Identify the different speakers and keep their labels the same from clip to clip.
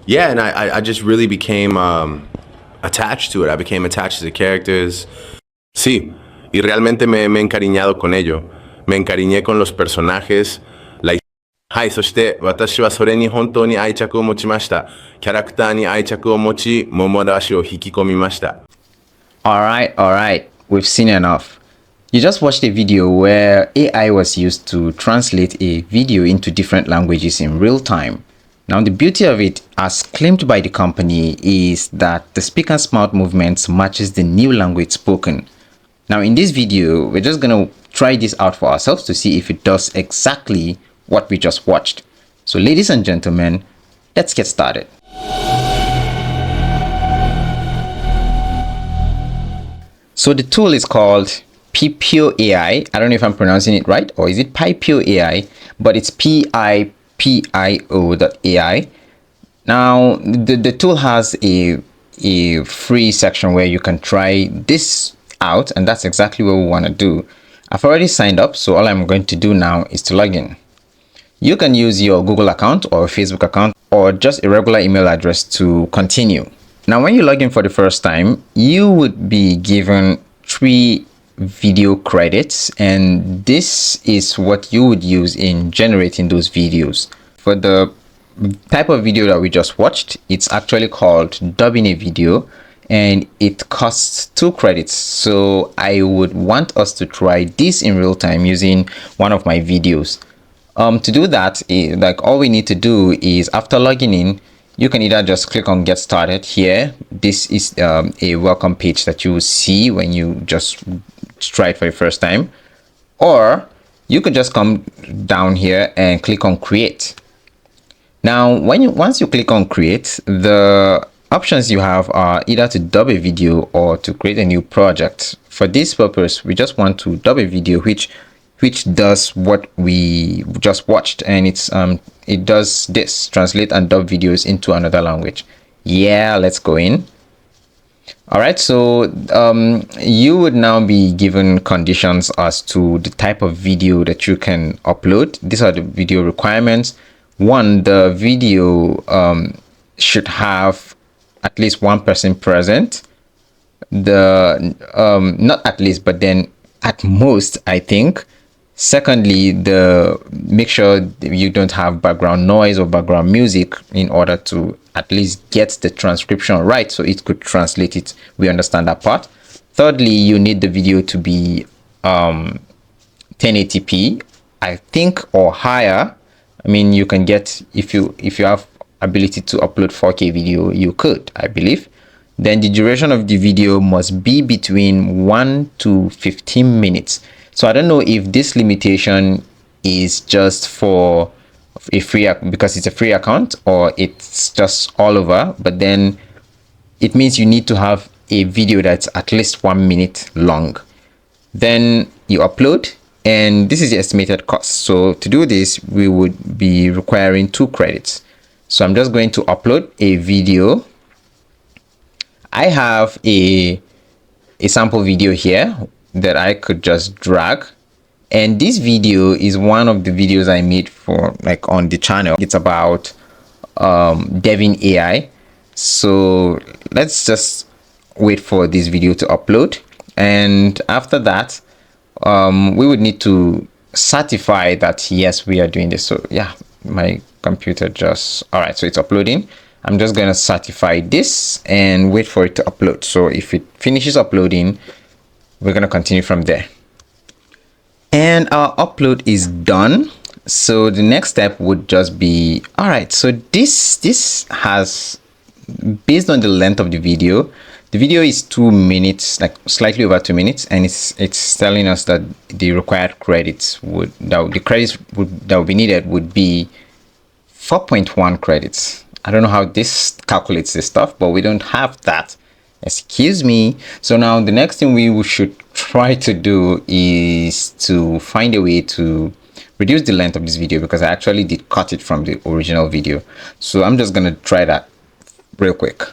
Speaker 1: yeah, and I just really became attached to it. I became attached to the characters. Sí, y realmente me he encariñado con ello. Me encariñé con los personajes. La はい、そして私はそれに本当に愛着を持ちました。キャラクターに愛着を持ち、桃田氏を引き込みました。
Speaker 2: All right, we've seen enough. You just watched a video where AI was used to translate a video into different languages in real time. Now, the beauty of it, as claimed by the company, is that the speaker's mouth movements matches the new language spoken. Now, in this video, we're just going to try this out for ourselves to see if it does exactly what we just watched. So, ladies and gentlemen, let's get started. So the tool is called Pipio AI. I don't know if I'm pronouncing it right, or is it Pipio AI, but it's Pipio.ai. Now the tool has a free section where you can try this out, and that's exactly what we want to do. I've already signed up, so all I'm going to do now is to log in. You can use your Google account or Facebook account or just a regular email address to continue. Now, when you log in for the first time, you would be given 3 video credits, and this is what you would use in generating those videos. For the type of video that we just watched, it's actually called dubbing a video, and it costs 2 credits. So I would want us to try this in real time using one of my videos. To do that, like all we need to do is, after logging in, you can either just click on get started here. This is a welcome page that you will see when you just try it for the first time, or you could just come down here and click on create. Now, once you click on create, the options you have are either to dub a video or to create a new project. For this purpose, we just want to dub a video which does what we just watched, and it does this: translate and dub videos into another language. Yeah, let's go in. All right, so you would now be given conditions as to the type of video that you can upload. These are the video requirements. 1, the video should have at least 1 person present. Not at least, but then at most, I think. Secondly, make sure you don't have background noise or background music in order to at least get the transcription right, so it could translate it. We understand that part. Thirdly, you need the video to be 1080p, I think, or higher. I mean, you can get, if you have ability to upload 4K video, you could, I believe. Then the duration of the video must be between 1 to 15 minutes. So I don't know if this limitation is just for a free, because it's a free account, or it's just all over, but then it means you need to have a video that's at least 1 minute long. Then you upload, and this is the estimated cost. So to do this, we would be requiring 2 credits. So I'm just going to upload a video. I have a sample video here that I could just drag, and this video is one of the videos I made for, like, on the channel. It's about Devin AI. So let's just wait for this video to upload, and after that we would need to certify that yes, we are doing this. So yeah, my computer just, all right, so it's uploading. I'm just going to certify this and wait for it to upload. So if it finishes uploading, we're going to continue from there. And our upload is done. So the next step would just be, all right, so this has, based on the length of the video is 2 minutes, like slightly over 2 minutes, and it's telling us that the required credits that would be needed would be 4.1 credits. I don't know how this calculates this stuff, but we don't have that. Excuse me. So now the next thing we should try to do is to find a way to reduce the length of this video, because I actually did cut it from the original video. So I'm just gonna try that real quick.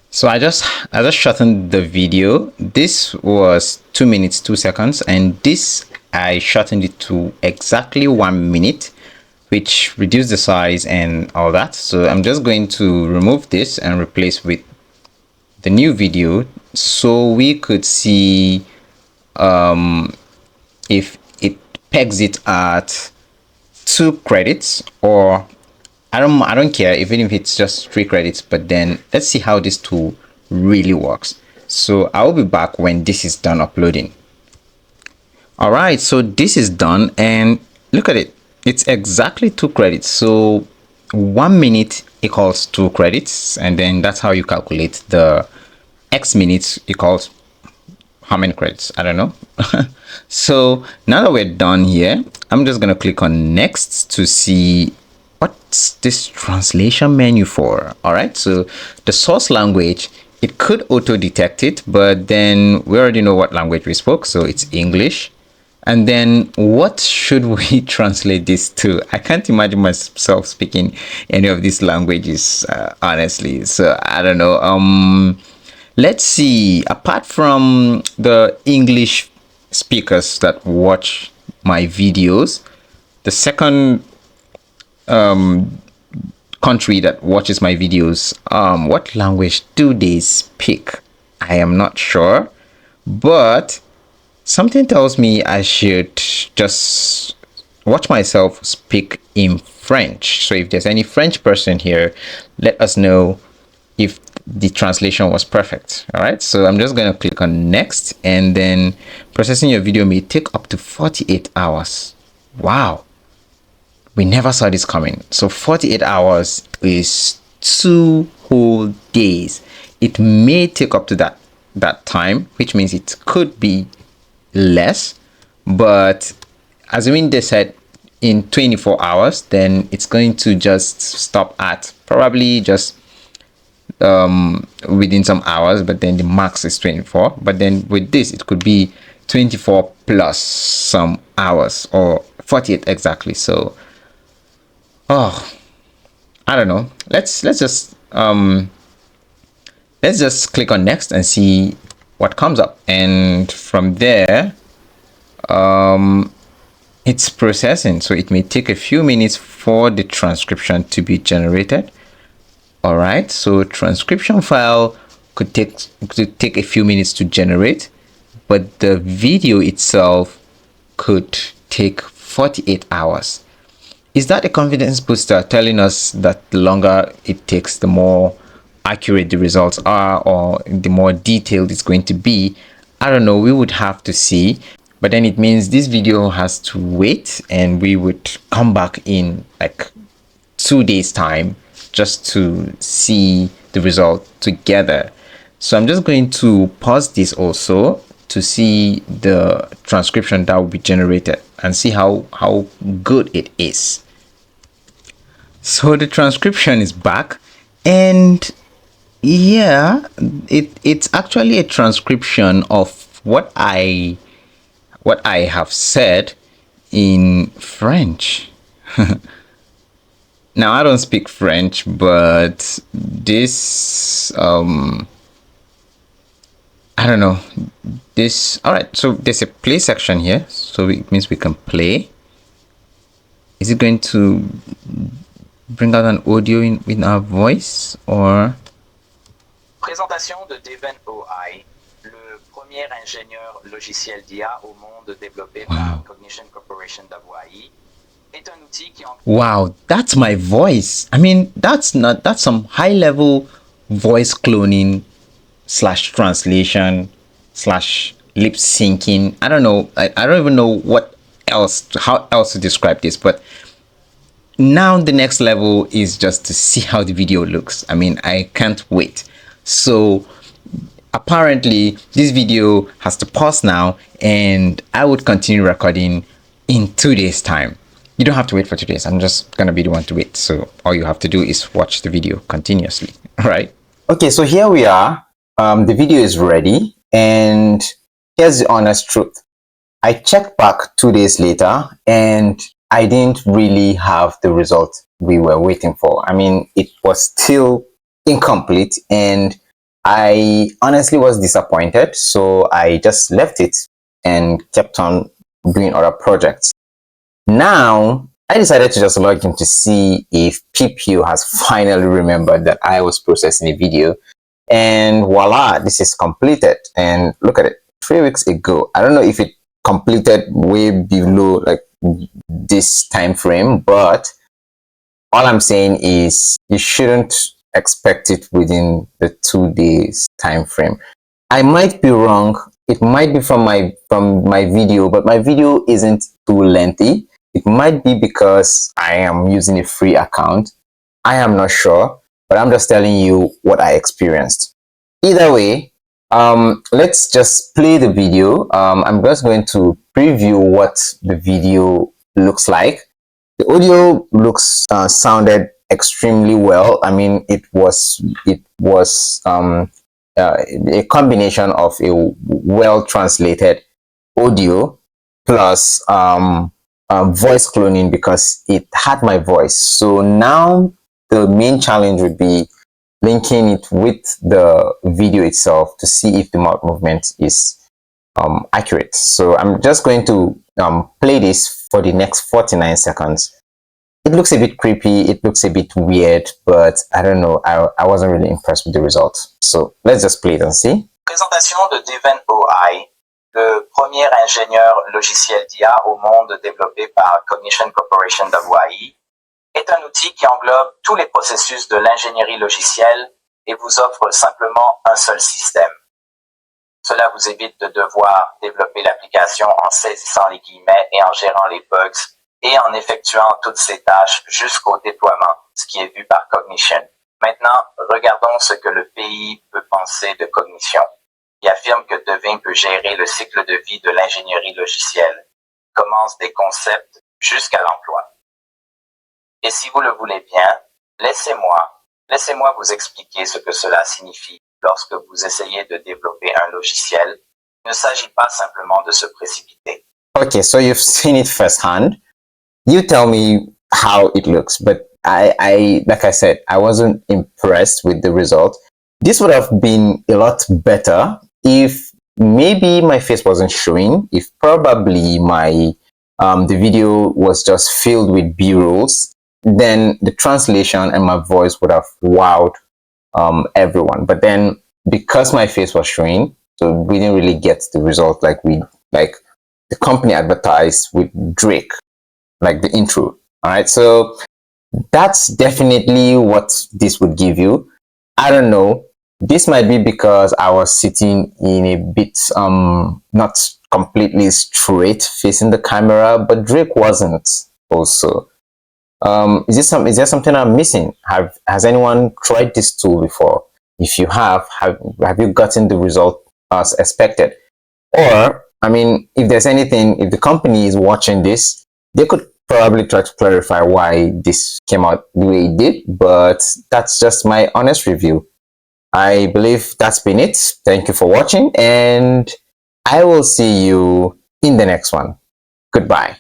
Speaker 2: So I just shortened the video. This was 2 minutes 2 seconds, and this I shortened it to exactly 1 minute. which reduce the size and all that. So I'm just going to remove this and replace with the new video so we could see if it pegs it at 2 credits, or I don't care even if it's just 3 credits, but then let's see how this tool really works. So I'll be back when this is done uploading. All right, so this is done and look at it. It's exactly 2 credits. So 1 minute equals 2 credits, and then that's how you calculate the X minutes equals how many credits. I don't know. So now that we're done here, I'm just gonna click on next to see what's this translation menu for. All right, so the source language, it could auto detect it, but then we already know what language we spoke, so it's English. And then what should we translate this to? I can't imagine myself speaking any of these languages, honestly. So I don't know. Let's see. Apart from the English speakers that watch my videos, the second country that watches my videos, what language do they speak? I am not sure, but something tells me I should just watch myself speak in French. So if there's any French person here, let us know if the translation was perfect. All right, so I'm just going to click on next, and then processing your video may take up to 48 hours. Wow, we never saw this coming. So 48 hours is 2 whole days. It may take up to that time, which means it could be less, but assuming they said in 24 hours, then it's going to just stop at probably just within some hours, but then the max is 24. But then with this, it could be 24 plus some hours, or 48 exactly. So I don't know, let's just click on next and see what comes up, and from there it's processing, so it may take a few minutes for the transcription to be generated. All right, so transcription file could take a few minutes to generate, but the video itself could take 48 hours. Is that a confidence booster telling us that the longer it takes, the more accurate the results are, or the more detailed it's going to be? I don't know, we would have to see. But then it means this video has to wait, and we would come back in like 2 days time just to see the result together. So I'm just going to pause this also to see the transcription that will be generated and see how good it is. So the transcription is back, and yeah, it's actually a transcription of what I have said in French. Now I don't speak French, but this I don't know this. All right, so there's a play section here, so it means we can play. Is it going to bring out an audio in our voice, or?
Speaker 3: Présentation de Pipio AI, le premier ingénieur logiciel d'IA au monde développé par Cognition Corporation d'Hawaii, est un outil qui
Speaker 2: Wow, that's my voice. I mean, that's some high level voice cloning slash translation slash lip syncing. I don't know. I don't even know how else to describe this, but now the next level is just to see how the video looks. I mean, I can't wait. So apparently this video has to pause now, and I would continue recording in 2 days time. You don't have to wait for 2 days. I'm just gonna be the one to wait. So all you have to do is watch the video continuously. All right.
Speaker 4: Okay, so here we are. The video is ready, and here's the honest truth. I checked back 2 days later, and I didn't really have the result we were waiting for. I mean, it was still incomplete, and I honestly was disappointed. So I just left it and kept on doing other projects. Now, I decided to just log in to see if Pipio has finally remembered that I was processing a video. And voila, this is completed. And look at it, 3 weeks ago. I don't know if it completed way below like this time frame, but all I'm saying is you shouldn't expect it within the 2 days time frame. I might be wrong. It might be from my video, but my video isn't too lengthy. It might be because I am using a free account. I am not sure, but I'm just telling you what I experienced. Either way, let's just play the video. I'm just going to preview what the video looks like. The audio looks sounded extremely well. I mean, it was a combination of a well translated audio plus voice cloning because it had my voice. So now the main challenge would be linking it with the video itself to see if the mouth movement is accurate. So I'm just going to play this for the next 49 seconds. It looks a bit creepy, it looks a bit weird, but I don't know, I wasn't really impressed with the result. So let's just play it and see.
Speaker 3: Présentation de Pipio AI, le premier ingénieur logiciel d'IA au monde développé par Cognition Corporation d'Hawaii, est un outil qui englobe tous les processus de l'ingénierie logicielle et vous offre simplement un seul système. Cela vous évite de devoir développer l'application en saisissant les guillemets et en gérant les bugs et en effectuant toutes ces tâches jusqu'au déploiement, ce qui est vu par Cognition. Maintenant, regardons ce que le pays peut penser de Cognition. Il affirme que Devin peut gérer le cycle de vie de l'ingénierie logicielle, commence des concepts jusqu'à l'emploi. Et si vous le voulez bien, laissez-moi vous expliquer ce que cela signifie lorsque vous essayez de développer un logiciel. Il ne s'agit pas simplement de se précipiter.
Speaker 4: Okay, so you've seen it firsthand. You tell me how it looks, but I like I said, I wasn't impressed with the result. This would have been a lot better if maybe my face wasn't showing, if probably my the video was just filled with B-rolls, then the translation and my voice would have wowed everyone. But then because my face was showing, so we didn't really get the result like the company advertised with Drake, like the intro. All right, so that's definitely what this would give you. I don't know. This might be because I was sitting in a bit not completely straight facing the camera, but Drake wasn't also. Is there something I'm missing? Has anyone tried this tool before? If you have you gotten the result as expected? Or I mean, if there's anything, if the company is watching this, they could probably try to clarify why this came out the way it did, but that's just my honest review. I believe that's been it. Thank you for watching, and I will see you in the next one. Goodbye.